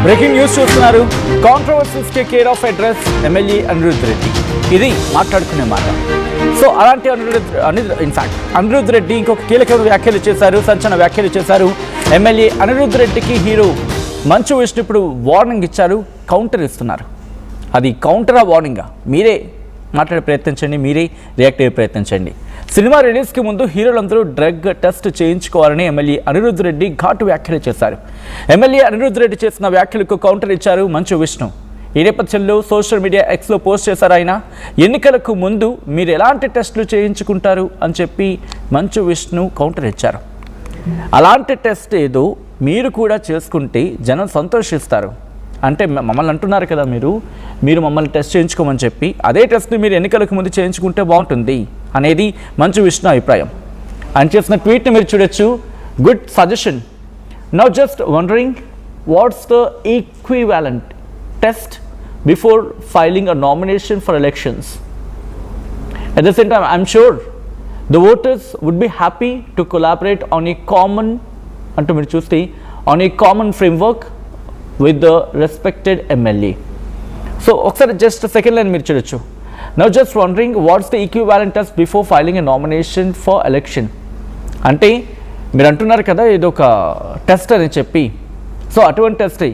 Breaking news చూస్తున్నారు. Controversies కి care of address MLA Anirudh Reddy. ఇది మాట్లాడుకునే మాట. సో అలాంటి అనిరుద్ రెడ్డి ఇంకొక కీలక వ్యాఖ్యలు చేశారు, సంచలన వ్యాఖ్యలు చేశారు. ఎమ్మెల్యే అనిరుద్ రెడ్డికి హీరో మంచు విష్ణు ఇప్పుడు వార్నింగ్ ఇచ్చారు, కౌంటర్ ఇస్తున్నారు. అది కౌంటరా వార్నింగా? మీరే మాట్లాడే ప్రయత్నించండి, మీరే రియాక్ట్ అయ్యే ప్రయత్నించండి. సినిమా రిలీజ్కి ముందు హీరోలందరూ డ్రగ్ టెస్ట్ చేయించుకోవాలని ఎమ్మెల్యే అనిరుద్ రెడ్డి ఘాటు వ్యాఖ్యలు చేశారు. ఎమ్మెల్యే అనిరుద్ రెడ్డి చేసిన వ్యాఖ్యలకు కౌంటర్ ఇచ్చారు మంచు విష్ణు. ఈ నేపథ్యంలో సోషల్ మీడియా ఎక్స్లో పోస్ట్ చేశారు ఆయన. ఎన్నికలకు ముందు మీరు ఎలాంటి టెస్టులు చేయించుకుంటారు అని చెప్పి మంచు విష్ణు కౌంటర్ ఇచ్చారు. అలాంటి టెస్ట్ ఏదో మీరు కూడా చేసుకుంటే జనం సంతోషిస్తారు. అంటే మమ్మల్ని అంటున్నారు కదా, మీరు మమ్మల్ని టెస్ట్ చేయించుకోమని చెప్పి, అదే టెస్ట్ని మీరు ఎన్నికలకు ముందు చేయించుకుంటే బాగుంటుంది అనేది మంచు విష్ణు అభిప్రాయం. ఆయన చేసిన ట్వీట్ని మీరు చూడొచ్చు. Good suggestion. Now just wondering what's the equivalent test before filing a nomination for elections. At the same time, I'm sure the voters would be happy to collaborate on a common, అంటూ మీరు చూస్తే, on a common framework with the respected MLA. So ఒకసారి just second line మీరు చూడొచ్చు. Now just wondering what's the equivalent test before filing a nomination for election. అంటే మీరు అంటున్నారు కదా ఏదో ఒక టెస్ట్ అని చెప్పి, సో అటువంటి test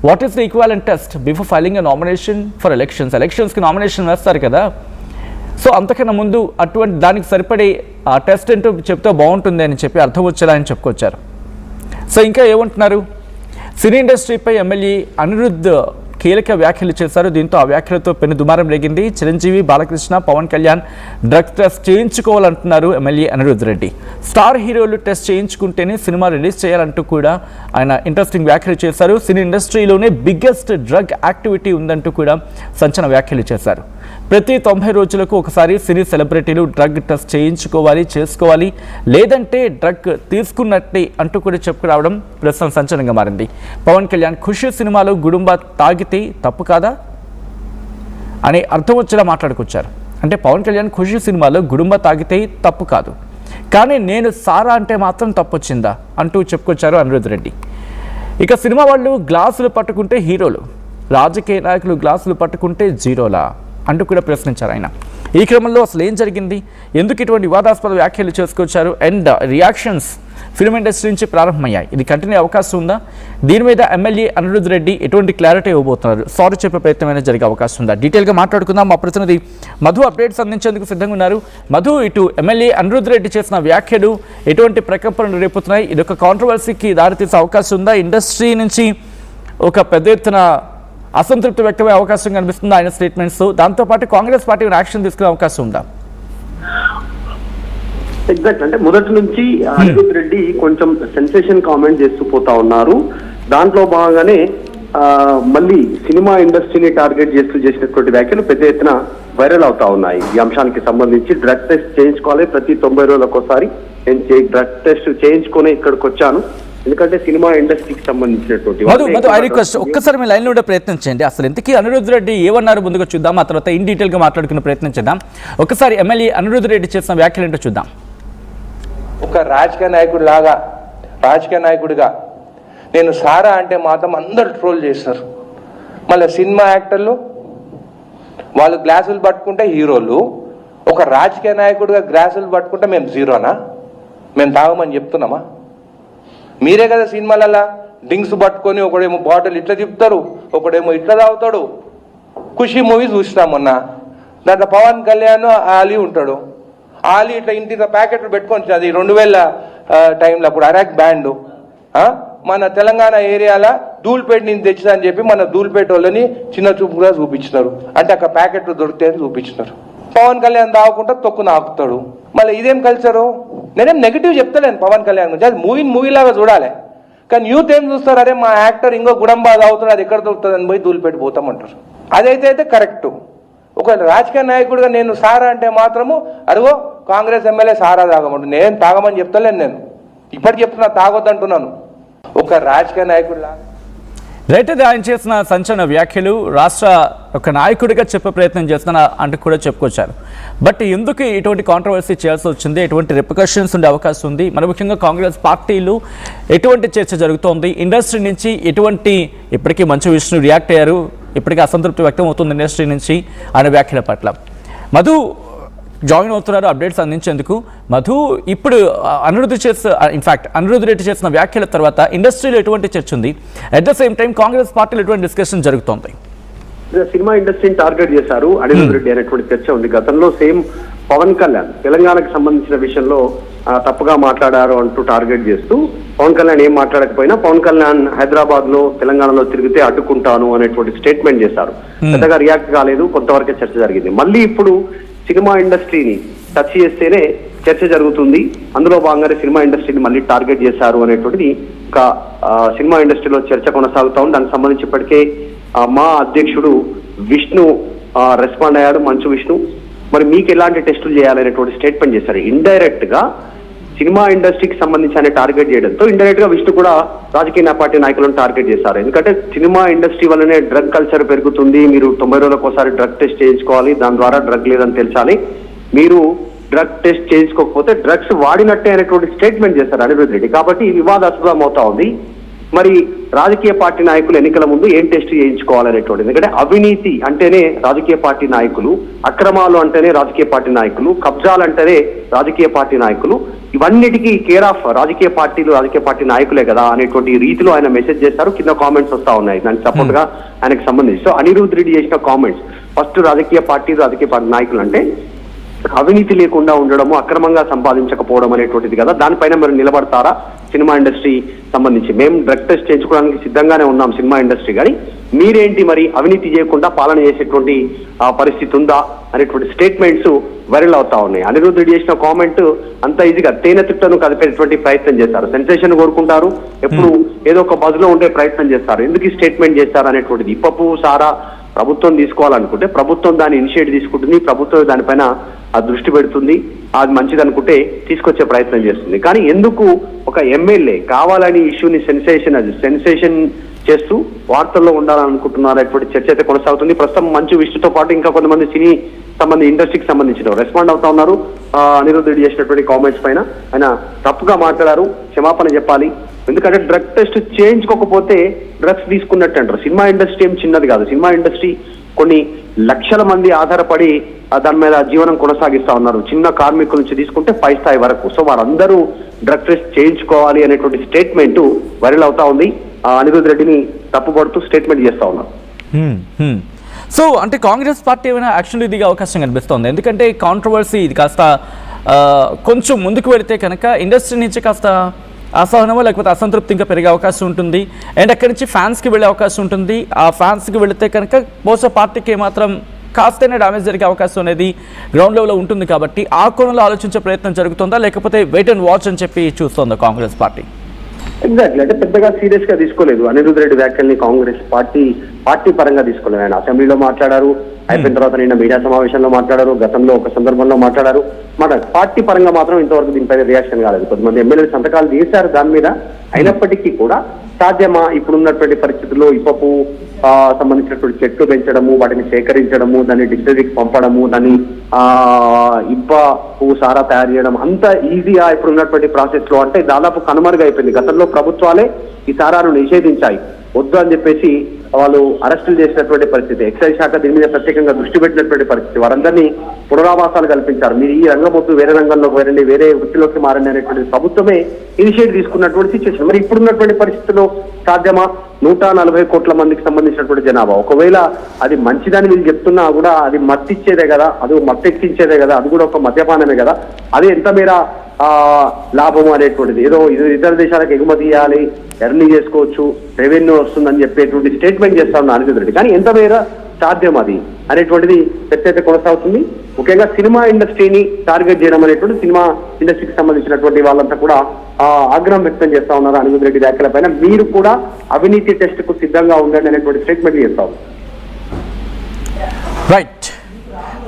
what is the equivalent test before filing a nomination for elections. ఎలక్షన్స్కి నామినేషన్ వేస్తారు కదా, సో అంతకన్నా ముందు అటువంటి దానికి సరిపడే ఆ టెస్ట్ ఏంటో చెప్తే బాగుంటుంది అని చెప్పి అర్థం వచ్చేలా అని చెప్పుకొచ్చారు. సో ఇంకా ఏమంటున్నారు, సినీ ఇండస్ట్రీపై ఎమ్మెల్యే అనిరుద్ కీలక వ్యాఖ్యలు చేశారు. దీంతో ఆ వ్యాఖ్యలతో పెను దుమారం రేగింది. చిరంజీవి, బాలకృష్ణ, పవన్ కళ్యాణ్ డ్రగ్ టెస్ట్ చేయించుకోవాలంటున్నారు MLA Anirudh Reddy. Star heroes test చేయించుకుంటేనే సినిమా రిలీజ్ చేయాలంటూ కూడా ఆయన ఇంట్రెస్టింగ్ వ్యాఖ్యలు చేశారు. సినీ ఇండస్ట్రీలోనే బిగ్గెస్ట్ డ్రగ్ యాక్టివిటీ ఉందంటూ కూడా సంచలన వ్యాఖ్యలు చేశారు. ప్రతి 90 రోజులకు ఒకసారి సినీ సెలబ్రిటీలు డ్రగ్ టెస్ట్ చేసుకోవాలి, లేదంటే డ్రగ్ తీసుకున్నట్టే అంటూ కూడా చెప్పుకురావడం ప్రస్తుతం సంచలనంగా మారింది. పవన్ కళ్యాణ్ ఖుషి సినిమాలో గుడుంబ తాగితే తప్పు కాదా అని అర్థం వచ్చేలా మాట్లాడుకొచ్చారు. అంటే పవన్ కళ్యాణ్ ఖుషి సినిమాలో గుడుంబ తాగితే తప్పు కాదు, కానీ నేను సారా అంటే మాత్రం తప్పు వచ్చిందా అంటూ చెప్పుకొచ్చారు అనిరుద్ రెడ్డి. ఇక సినిమా వాళ్ళు గ్లాసులు పట్టుకుంటే హీరోలు, రాజకీయ నాయకులు గ్లాసులు పట్టుకుంటే జీరోలా అంటూ కూడా ప్రశ్నించారు ఆయన. ఈ క్రమంలో అసలు ఏం జరిగింది, ఎందుకు ఇటువంటి వివాదాస్పద వ్యాఖ్యలు చేసుకొచ్చారు అండ్ రియాక్షన్స్ ఫిల్మ్ ఇండస్ట్రీ నుంచి ప్రారంభమయ్యాయి. ఇది కంటిన్యూ అవకాశం ఉందా? దీని మీద ఎమ్మెల్యే అనిరుద్ రెడ్డి ఎటువంటి క్లారిటీ ఇవ్వబోతున్నారు? సారీ చెప్పే ప్రయత్నమైనా జరిగే అవకాశం ఉందా? డీటెయిల్గా మాట్లాడుకుందాం. మా ప్రతినిధి మధు అప్డేట్స్ అందించేందుకు సిద్ధంగా ఉన్నారు. మధు, ఇటు ఎమ్మెల్యే అనిరుద్ రెడ్డి చేసిన వ్యాఖ్యలు ఎటువంటి ప్రకంపనలు రేపుతున్నాయి? ఇది ఒక కాంట్రవర్సీకి దారితీసే అవకాశం ఉందా? ఇండస్ట్రీ నుంచి ఒక పెద్ద ఎత్తున అసంతృప్తి వ్యక్తమయ్యే అవకాశం కనిపిస్తుంది ఆయన స్టేట్మెంట్స్. దాంతోపాటు కాంగ్రెస్ పార్టీ యాక్షన్ తీసుకునే అవకాశం ఉందా? ఎగ్జాక్ట్, అంటే మొదటి నుంచి అనిరుద్ రెడ్డి కొంచెం సెన్సేషన్ కామెంట్ చేస్తూ పోతా ఉన్నారు. దాంట్లో భాగంగానే మళ్ళీ సినిమా ఇండస్ట్రీని టార్గెట్ చేస్తూ చేసినటువంటి వ్యాఖ్యలు పెద్ద ఎత్తున వైరల్ అవుతా ఉన్నాయి. ఈ అంశానికి సంబంధించి డ్రగ్ టెస్ట్ చేయించుకోవాలి, ప్రతి 90 రోజులకు ఒకసారి నేను డ్రగ్ టెస్ట్ చేయించుకొని ఇక్కడికి వచ్చాను, ఎందుకంటే సినిమా ఇండస్ట్రీకి సంబంధించినటువంటి. ఒక్కసారి మీ లైన్లో ఉండే ప్రయత్నించండి. అసలు ఇంతకీ అనిరుద్ రెడ్డి ఏమన్నారు ముందుగా చూద్దాం, ఆ తర్వాత ఇన్ డీటెయిల్గా మాట్లాడుకునే ప్రయత్నం చేద్దాం. ఒకసారి ఎమ్మెల్యే అనిరుద్ రెడ్డి చేసిన వ్యాఖ్యలు ఏంటో చూద్దాం. ఒక రాజకీయ నాయకుడిగా నేను సారా అంటే మాత్రం అందరు ట్రోల్ చేస్తారు. మళ్ళీ సినిమా యాక్టర్లు వాళ్ళు గ్లాసులు పట్టుకుంటే హీరోలు, ఒక రాజకీయ నాయకుడిగా గ్లాసులు పట్టుకుంటే మేము జీరోనా? మేము తాగమని చెప్తున్నామా? మీరే కదా సినిమాలలో డ్రింక్స్ పట్టుకొని ఒకడేమో బాటిల్ ఇట్లా చెప్తారు, ఒకడేమో ఇట్లా తాగుతాడు. ఖుషి మూవీ చూసినాం మొన్న, దాంట్లో పవన్ కళ్యాణ్ ఆలీ ఉంటాడు. ఆలీ ఇట్లా ఇంటి ప్యాకెట్లు పెట్టుకొని, అది 2000 టైంలో అప్పుడు అరాక్ బ్యాండ్ మన తెలంగాణ ఏరియాలో ధూల్పేట నుంచి తెచ్చినా అని చెప్పి మన ధూల్పేట వాళ్ళని చిన్న చూపుగా చూపించినారు. అంటే అక్కడ ప్యాకెట్లు దొరుకుతాయని చూపించినారు. పవన్ కళ్యాణ్ తాగుకుంటా తొక్కు నాకుతాడు. మళ్ళీ ఇదేం కల్చరు? నేనేం నెగిటివ్ చెప్తలేను పవన్ కళ్యాణ్ గురించి, అది మూవీలాగా చూడాలి. కానీ యూత్ ఏం చూస్తారు, అరే మా యాక్టర్ ఇంకో గుడంబా తాగుతాడు, అది ఎక్కడ దొరుకుతుంది అని పోయి ధూల్పేట పోతామంటారు. అదైతే కరెక్ట్. ఒక రాజకీయ నాయకుడిగా నేను సారా అంటే మాత్రము అరుగో కాంగ్రెస్ ఎమ్మెల్యే సారా తాగమంటు, నేను తాగమని చెప్తలేను, నేను ఇప్పటికి చెప్తున్నా తాగొద్దు అంటున్నాను. ఒక రాజకీయ నాయకుడిలా రైట్, అది ఆయన చేసిన సంచలన వ్యాఖ్యలు రాష్ట్ర ఒక నాయకుడిగా చెప్పే ప్రయత్నం చేస్తున్నా అంటూ కూడా చెప్పుకొచ్చారు. బట్ ఎందుకు ఇటువంటి కాంట్రవర్సీ చేయాల్సి వచ్చింది, ఎటువంటి రిపర్కషన్స్ ఉండే అవకాశం ఉంది, మరి ముఖ్యంగా కాంగ్రెస్ పార్టీలు ఎటువంటి చర్చ జరుగుతోంది, ఇండస్ట్రీ నుంచి ఎటువంటి, ఇప్పటికీ మంచు విష్ణు రియాక్ట్ అయ్యారు, ఇప్పటికీ అసంతృప్తి వ్యక్తం అవుతుంది ఇండస్ట్రీ నుంచి ఆయన వ్యాఖ్యల పట్ల. మధు జాయిన్ అవుతున్నారు అప్డేట్స్ అందించేందుకు. మధు, ఇప్పుడు అనిరుద్ధ్ రెడ్డి చేసిన వ్యాఖ్యల తర్వాత ఇండస్ట్రీలో ఎటువంటి చర్చ ఉంది, at the same time Congress పార్టీలో ఎటువంటి డిస్కషన్ జరుగుతోంది? సినిమా ఇండస్ట్రీని టార్గెట్ చేశారు అనిరుద్ధ్ రెడ్డి అనేటువంటి చర్చ ఉంది. గతంలో సేమ్ పవన్ కళ్యాణ్ తెలంగాణకు సంబంధించిన విషయంలో తప్పుగా మాట్లాడారు అంటూ టార్గెట్ చేస్తూ పవన్ కళ్యాణ్ ఏం మాట్లాడకపోయినా పవన్ కళ్యాణ్ హైదరాబాద్ లో తెలంగాణలో తిరిగితే అడ్డుకుంటాను అనేటువంటి స్టేట్మెంట్ చేశారు. పెద్దగా రియాక్ట్ కాలేదు, కొంతవరకే చర్చ జరిగింది. మళ్ళీ ఇప్పుడు సినిమా ఇండస్ట్రీని టచ్ చేస్తేనే చర్చ జరుగుతుంది, అందులో భాగంగానే సినిమా ఇండస్ట్రీని మళ్ళీ టార్గెట్ చేశారు అనేటువంటిది ఒక సినిమా ఇండస్ట్రీలో చర్చ కొనసాగుతా ఉంది. దానికి సంబంధించి ఇప్పటికే మా అధ్యక్షుడు విష్ణు రెస్పాండ్ అయ్యాడు, మంచు విష్ణు. మరి మీకు ఎలాంటి టెస్టులు చేయాలనేటువంటి స్టేట్మెంట్ చేశారు. ఇండైరెక్ట్ గా సినిమా ఇండస్ట్రీకి సంబంధించి ఆయన టార్గెట్ చేయడంతో ఇండైరెక్ట్ గా విష్ణు కూడా రాజకీయ పార్టీ నాయకులను టార్గెట్ చేశారు. ఎందుకంటే సినిమా ఇండస్ట్రీ వల్లనే డ్రగ్ కల్చర్ పెరుగుతుంది, మీరు 90 రోజులకు ఒకసారి డ్రగ్ టెస్ట్ చేయించుకోవాలి, దాని ద్వారా డ్రగ్ లేదని తెలిసాలి, మీరు డ్రగ్ టెస్ట్ చేయించుకోకపోతే డ్రగ్స్ వాడినట్టే అనేటువంటి స్టేట్మెంట్ చేశారు అనిరుద్ధ్ రెడ్డి. కాబట్టి వివాదాస్పదం అవుతా ఉంది. మరి రాజకీయ పార్టీ నాయకులు ఎన్నికల ముందు ఏం టెస్ట్ చేయించుకోవాలనేటువంటి, ఎందుకంటే అవినీతి అంటేనే రాజకీయ పార్టీ నాయకులు, అక్రమాలు అంటేనే రాజకీయ పార్టీ నాయకులు, కబ్జాలు అంటేనే రాజకీయ పార్టీ నాయకులు, ఇవన్నిటికీ కేర్ ఆఫ్ రాజకీయ పార్టీలు రాజకీయ పార్టీ నాయకులే కదా అనేటువంటి రీతిలో ఆయన మెసేజ్ చేశారు. కింద కామెంట్స్ వస్తా ఉన్నాయి దానికి సపోర్ట్ గా ఆయనకు సంబంధించి. సో అనిరుద్ధ్ రెడ్డి చేసిన కామెంట్స్, ఫస్ట్ రాజకీయ పార్టీ నాయకులు అంటే అవినీతి లేకుండా ఉండడము, అక్రమంగా సంపాదించకపోవడం అనేటువంటిది కదా, దానిపైన మీరు నిలబడతారా సినిమా ఇండస్ట్రీ సంబంధించి? మేము డ్రగ్ టెస్ట్ చేయించుకోవడానికి సిద్ధంగానే ఉన్నాం సినిమా ఇండస్ట్రీ, కానీ మీరేంటి మరి అవినీతి చేయకుండా పాలన చేసేటువంటి పరిస్థితి ఉందా అనేటువంటి స్టేట్మెంట్స్ వైరల్ అవుతా ఉన్నాయి. అనిరుద్ధ్ రెడ్డి చేసిన కామెంట్ అంత ఈజీగా తేనె తిట్టను కదిపేటువంటి ప్రయత్నం చేస్తారు, సెన్సేషన్ కోరుకుంటారు, ఎప్పుడు ఏదో ఒక బజ్ లో ఉండే ప్రయత్నం చేస్తారు. ఎందుకు ఈ స్టేట్మెంట్ చేస్తారు అనేటువంటిది ఇప్పపు సారా ప్రభుత్వం తీసుకోవాలనుకుంటే ప్రభుత్వం దాన్ని ఇనిషియేట్ తీసుకుంటుంది, ప్రభుత్వం దానిపైన దృష్టి పెడుతుంది, అది మంచిది అనుకుంటే తీసుకొచ్చే ప్రయత్నం చేస్తుంది. కానీ ఎందుకు ఒక ఎమ్మెల్యే కావాలని ఇష్యూని సెన్సేషన్ చేస్తూ వార్తల్లో ఉండాలనుకుంటున్నారు అనేటువంటి చర్చ అయితే కొనసాగుతుంది. ప్రస్తుతం మంచు విష్ణుతో పాటు ఇంకా కొంతమంది సినీ ఇండస్ట్రీకి సంబంధించిన రెస్పాండ్ అవుతా ఉన్నారు అనిరుద్ధ్ రెడ్డి చేసినటువంటి కామెంట్స్ పైన. ఆయన తప్పుగా మాట్లాడారు, క్షమాపణ చెప్పాలి, ఎందుకంటే డ్రగ్ టెస్ట్ చేయించుకోకపోతే డ్రగ్స్ తీసుకున్నట్టు అంటారు. సినిమా ఇండస్ట్రీ ఏం చిన్నది కాదు, సినిమా ఇండస్ట్రీ కొన్ని లక్షల మంది ఆధారపడి దాని మీద జీవనం కొనసాగిస్తా ఉన్నారు, చిన్న కార్మికుల నుంచి తీసుకుంటే పై స్థాయి వరకు. సో వారందరూ డ్రగ్ టెస్ట్ చేయించుకోవాలి అనేటువంటి స్టేట్మెంట్ వైరల్ అవుతా ఉంది. అనిరుద్ధ్ రెడ్డిని తప్పుపడుతూ స్టేట్మెంట్ చేస్తా ఉన్నారు. సో అంటే కాంగ్రెస్ పార్టీ ఏమైనా యాక్షన్ దిగే అవకాశం కనిపిస్తోంది, ఎందుకంటే కాంట్రవర్సీ ఇది కాస్త కొంచెం ముందుకు వెళితే కనుక ఇండస్ట్రీ నుంచి కాస్త అసహనమో లేకపోతే అసంతృప్తి ఇంకా పెరిగే అవకాశం ఉంటుంది, అండ్ అక్కడి నుంచి ఫ్యాన్స్కి వెళ్ళే అవకాశం ఉంటుంది. ఆ ఫ్యాన్స్కి వెళితే కనుక బహుశా పార్టీకి మాత్రం కాస్తైనా డ్యామేజ్ జరిగే అవకాశం అనేది గ్రౌండ్ లెవెల్లో ఉంటుంది. కాబట్టి ఆ కోణంలో ఆలోచించే ప్రయత్నం జరుగుతుందా, లేకపోతే వెయిట్ అండ్ వాచ్ అని చెప్పి చూస్తుందా కాంగ్రెస్ పార్టీ? ఎగ్జాక్ట్లీ, అంటే పెద్దగా సీరియస్ గా తీసుకోలేదు అనిరుద్ధ్ రెడ్డి వ్యాఖ్యల్ని కాంగ్రెస్ పార్టీ పరంగా తీసుకోలేదు. ఆయన అసెంబ్లీలో మాట్లాడారు, అయిపోయిన తర్వాత నిన్న మీడియా సమావేశంలో మాట్లాడారు, గతంలో ఒక సందర్భంలో మాట్లాడారు. పార్టీ పరంగా మాత్రం ఇంతవరకు దీనిపై రియాక్షన్ కాలేదు. కొంతమంది ఎమ్మెల్యేలు సంతకాలు చేశారు దాని మీద, అయినప్పటికీ కూడా సాధ్యమా ఇప్పుడున్నటువంటి పరిస్థితుల్లో ఇప్పపు సంబంధించినటువంటి చెట్లు పెంచడము, వాటిని సేకరించడము, దాన్ని డిస్టిలరీకి పంపడము, దాన్ని ఇబ్బ పువ్వు సారా తయారు చేయడం అంత ఈజీగా ఇప్పుడు ఉన్నటువంటి ప్రాసెస్ లో అంటే దాదాపు కనుమరుగా అయిపోయింది. గతంలో ప్రభుత్వాలే ఈ సారాను నిషేధించాయి, వద్దు అని చెప్పేసి వాళ్ళు అరెస్టులు చేసినటువంటి పరిస్థితి, ఎక్సైజ్ శాఖ దీని మీద ప్రత్యేకంగా దృష్టి పెట్టినటువంటి పరిస్థితి, వారందరినీ పునరావాసాలు కల్పించారు. మీరు ఈ రంగం వద్దు, వేరే రంగంలోకి వెళ్ళండి, వేరే వృత్తిలోకి మారండి అనేటువంటి ప్రభుత్వమే ఇనిషియేట్ తీసుకున్నటువంటి సిచ్యువేషన్. మరి ఇప్పుడున్నటువంటి పరిస్థితుల్లో సాధ్యమా? 140 కోట్ల మందికి సంబంధించినటువంటి జనాభా, ఒకవేళ అది మంచిదని వీళ్ళు చెప్తున్నా కూడా అది మత్తిచ్చేదే కదా, అది మత్తెక్కించేదే కదా, అది కూడా ఒక మద్యపానమే కదా, అది ఎంత మేర లాభము అనేటువంటిది, ఏదో ఇతర దేశాలకు ఎగుమతి చేయాలి, ఎర్నీ చేసుకోవచ్చు, రెవెన్యూ వస్తుందని చెప్పేటువంటి స్టేట్మెంట్ చేస్తా ఉన్నా అనిరుద్ధ్ రెడ్డి. కానీ ఎంత మేర సాధ్యం అది అనేటువంటిది చర్చ అయితే కొనసాగుతుంది. ముఖ్యంగా సినిమా ఇండస్ట్రీని టార్గెట్ చేయడం అనేటువంటి సినిమా ఇండస్ట్రీకి సంబంధించినటువంటి వాళ్ళంతా కూడా ఆగ్రహం వ్యక్తం చేస్తా ఉన్నారు అనిరుద్ధ్ రెడ్డి వ్యాఖ్యల పైన. మీరు కూడా అవినీతి టెస్ట్ కు సిద్ధంగా ఉండండి అనేటువంటి స్టేట్మెంట్ చేస్తా ఉన్నారు.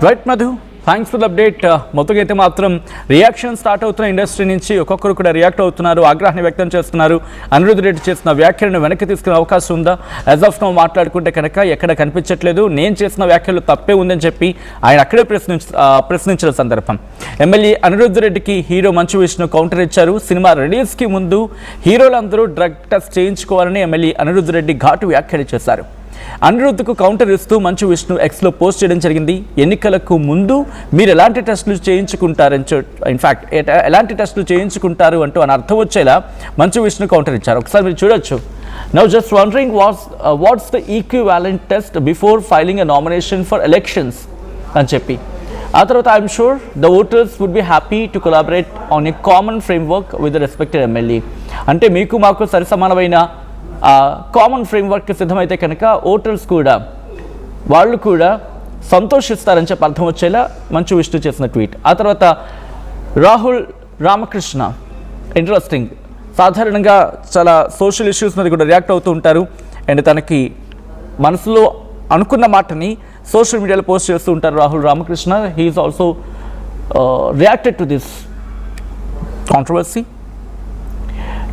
Right Madhu. Thanks for the update. మొత్తంగా అయితే మాత్రం రియాక్షన్ స్టార్ట్ అవుతున్న ఇండస్ట్రీ నుంచి ఒక్కొక్కరు కూడా రియాక్ట్ అవుతున్నారు, ఆగ్రహాన్ని వ్యక్తం చేస్తున్నారు. అనిరుద్ధ్ రెడ్డి చేసిన వ్యాఖ్యలను వెనక్కి తీసుకునే అవకాశం ఉందా? యాజ్ ఆఫ్ నౌ మాట్లాడుకుంటే కనుక ఎక్కడ కనిపించట్లేదు. నేను చేసిన వ్యాఖ్యలు తప్పే ఉందని చెప్పి ఆయన అక్కడే ప్రశ్నించిన సందర్భం. ఎమ్మెల్యే అనిరుద్ధ్ రెడ్డికి హీరో మంచు విష్ణు కౌంటర్ ఇచ్చారు. సినిమా రిలీజ్కి ముందు హీరోలందరూ డ్రగ్ టెస్ట్ చేయించుకోవాలని ఎమ్మెల్యే అనిరుద్ధ్ రెడ్డి ఘాటు వ్యాఖ్యలు చేశారు. అనిరుద్ధ్కు కౌంటర్ ఇస్తూ మంచు విష్ణు ఎక్స్లో పోస్ట్ చేయడం జరిగింది. ఎన్నికలకు ముందు మీరు ఎలాంటి టెస్టులు చేయించుకుంటారని ఇన్ఫ్యాక్ట్ ఎలాంటి టెస్టులు చేయించుకుంటారు అంటూ అని అర్థం వచ్చేలా మంచు విష్ణు కౌంటర్ ఇచ్చారు. ఒకసారి మీరు చూడొచ్చు. Now just wondering what's the equivalent test before filing a nomination for elections అని చెప్పి ఆ తర్వాత I'm sure the voters would be happy to collaborate on a common framework with the respected MLA. అంటే మీకు మాకు సరిసమానమైన కామన్ ఫ్రేమ్వర్క్ సిద్ధమైతే కనుక voters కూడా వాళ్ళు కూడా సంతోషిస్తారని చెప్పి అర్థం వచ్చేలా మంచు విష్ణు చేసిన ట్వీట్. ఆ తర్వాత రాహుల్ రామకృష్ణ ఇంట్రెస్టింగ్. సాధారణంగా చాలా సోషల్ ఇష్యూస్ మీద కూడా రియాక్ట్ అవుతూ ఉంటారు. అండ్ తనకి మనసులో అనుకున్న మాటని సోషల్ మీడియాలో పోస్ట్ చేస్తూ ఉంటారు Rahul Ramakrishna. He is also reacted to this controversy.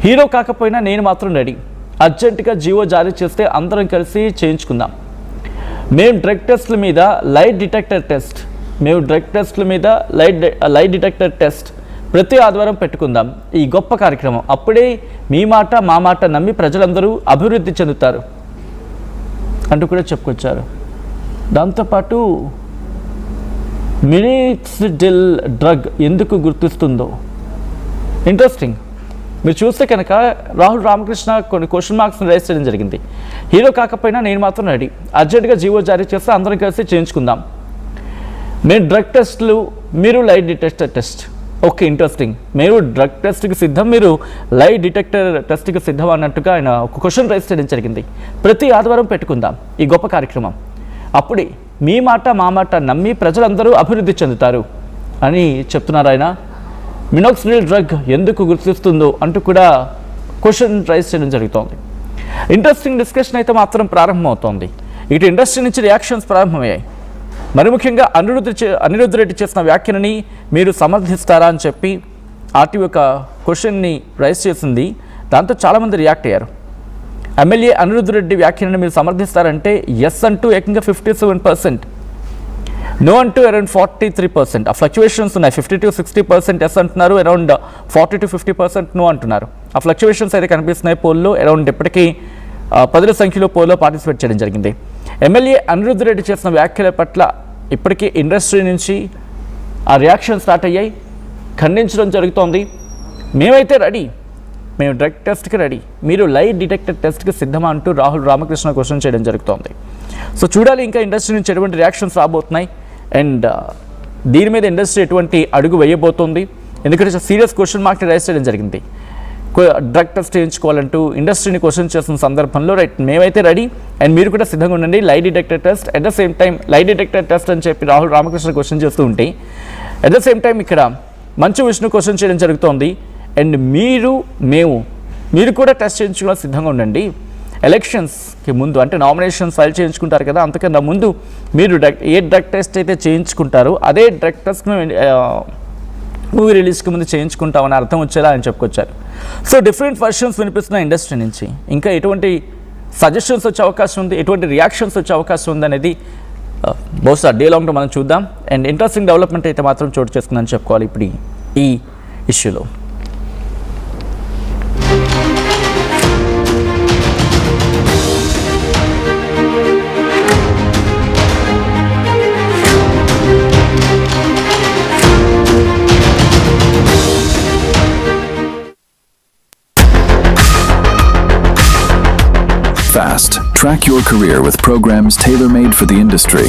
Hero కాకపోయినా నేను మాత్రం రెడీ. అర్జెంటుగా జీవో జారీ చేస్తే అందరం కలిసి చేయించుకుందాం. మేము డ్రగ్ టెస్ట్ల మీద లైట్ డిటెక్టర్ టెస్ట్ ప్రతి ఆదివారం పెట్టుకుందాం. ఈ గొప్ప కార్యక్రమం. అప్పుడే మీ మాట మా మాట నమ్మి ప్రజలందరూ అభివృద్ధి చెందుతారు అంటూ కూడా చెప్పుకొచ్చారు. దాంతోపాటు మినిట్సిడిల్ డ్రగ్ ఎందుకు గుర్తిస్తుందో ఇంట్రెస్టింగ్. మీరు చూస్తే కనుక రాహుల్ రామకృష్ణ కొన్ని క్వశ్చన్ మార్క్స్ని రైజ్ చేయడం జరిగింది. హీరో కాకపోయినా నేను మాత్రం రెడీ. అర్జెంటుగా జీవో జారీ చేస్తే అందరం కలిసి చేయించుకుందాం. మేము డ్రగ్ టెస్ట్లు, మీరు light detector test. Okay, interesting. మీరు డ్రగ్ టెస్ట్కి సిద్ధం, మీరు లైట్ డిటెక్టర్ టెస్ట్కి సిద్ధం అన్నట్టుగా ఆయన ఒక క్వశ్చన్ రైజ్ చేయడం జరిగింది. ప్రతి ఆదివారం పెట్టుకుందాం ఈ గొప్ప కార్యక్రమం. అప్పుడే మీ మాట మా మాట నమ్మి ప్రజలందరూ అభివృద్ధి చెందుతారు అని చెప్తున్నారు ఆయన. మినాక్సిడిల్ డ్రగ్ ఎందుకు గుర్తిస్తుందో అంటూ కూడా క్వశ్చన్ రైజ్ చేయడం జరుగుతోంది. ఇంట్రెస్టింగ్ డిస్కషన్ అయితే మాత్రం ప్రారంభమవుతోంది. ఇటు ఇండస్ట్రీ నుంచి రియాక్షన్స్ ప్రారంభమయ్యాయి. మరి ముఖ్యంగా అనిరుద్ధ్ రెడ్డి చేసిన వ్యాఖ్యలని మీరు సమర్థిస్తారా అని చెప్పి ఆర్టీవీ ఒక క్వశ్చన్ని రైజ్ చేసింది. దాంతో చాలామంది రియాక్ట్ అయ్యారు. ఎమ్మెల్యే అనిరుద్ధ్ రెడ్డి వ్యాఖ్యలను మీరు సమర్థిస్తారంటే ఎస్ అంటూ ఏకంగా 57%, నో అంటూ అరౌండ్ 43%. ఆ ఫ్లక్చువేషన్స్ ఉన్నాయి. 50 to 60% ఎస్ అంటున్నారు, అరౌండ్ 40 to 50% నో అంటున్నారు. ఆ ఫ్లక్చువేషన్స్ అయితే కనిపిస్తున్నాయి పోల్లో. అరౌండ్ ఇప్పటికీ 10 సంఖ్యలో పోల్లో పార్టిసిపేట్ చేయడం జరిగింది. ఎమ్మెల్యే అనిరుద్ధ్ రెడ్డి చేసిన వ్యాఖ్యల పట్ల ఇప్పటికీ ఇండస్ట్రీ నుంచి ఆ రియాక్షన్ స్టార్ట్ అయ్యాయి. ఖండించడం జరుగుతోంది. మేమైతే రెడీ, మేము డ్రగ్ టెస్ట్కి రెడీ, మీరు లైట్ డిటెక్టర్ టెస్ట్కి సిద్ధమా అంటూ రాహుల్ రామకృష్ణ క్వశ్చన్ చేయడం జరుగుతోంది. సో చూడాలి ఇంకా ఇండస్ట్రీ నుంచి ఎటువంటి రియాక్షన్స్ రాబోతున్నాయి అండ్ దీని మీద ఇండస్ట్రీ ఎటువంటి అడుగు వేయబోతోంది. ఎందుకంటే సీరియస్ క్వశ్చన్ మార్క్ రైజ్ చేయడం జరిగింది. డ్రగ్ టెస్ట్ చేయించుకోవాలంటూ ఇండస్ట్రీని క్వశ్చన్ చేస్తున్న సందర్భంలో రైట్ మేమైతే రెడీ అండ్ మీరు కూడా సిద్ధంగా ఉండండి. Light detector test at the same time light detector test అని చెప్పి రాహుల్ రామకృష్ణ క్వశ్చన్ చేస్తూ ఉంటే అట్ ద సేమ్ టైం ఇక్కడ మంచు విష్ణు క్వశ్చన్ చేయడం జరుగుతోంది. అండ్ మీరు కూడా టెస్ట్ చేయించుకోవడం సిద్ధంగా ఉండండి. ఎలక్షన్స్కి ముందు అంటే నామినేషన్స్ ఫైల్ చేయించుకుంటారు కదా, అంతకన్నా ముందు మీరు ఏ డ్రగ్ టెస్ట్ అయితే చేయించుకుంటారో అదే డ్రగ్ టెస్ట్ను మూవీ రిలీజ్కి ముందు చేయించుకుంటామని అర్థం వచ్చేలా ఆయన చెప్పుకొచ్చారు. సో డిఫరెంట్ వర్షన్స్ వినిపిస్తున్న ఇండస్ట్రీ నుంచి ఇంకా ఎటువంటి సజెషన్స్ వచ్చే అవకాశం ఉంది, ఎటువంటి రియాక్షన్స్ వచ్చే అవకాశం ఉంది అనేది బహుశా డే లాంగ్లో మనం చూద్దాం. అండ్ ఇంట్రెస్టింగ్ డెవలప్మెంట్ అయితే మాత్రం చోటు చేసుకుందని చెప్పుకోవాలి ఇప్పుడు ఈ ఇష్యూలో. Fast. Track your career with programs tailor-made for the industry.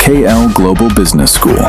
KL Global Business School.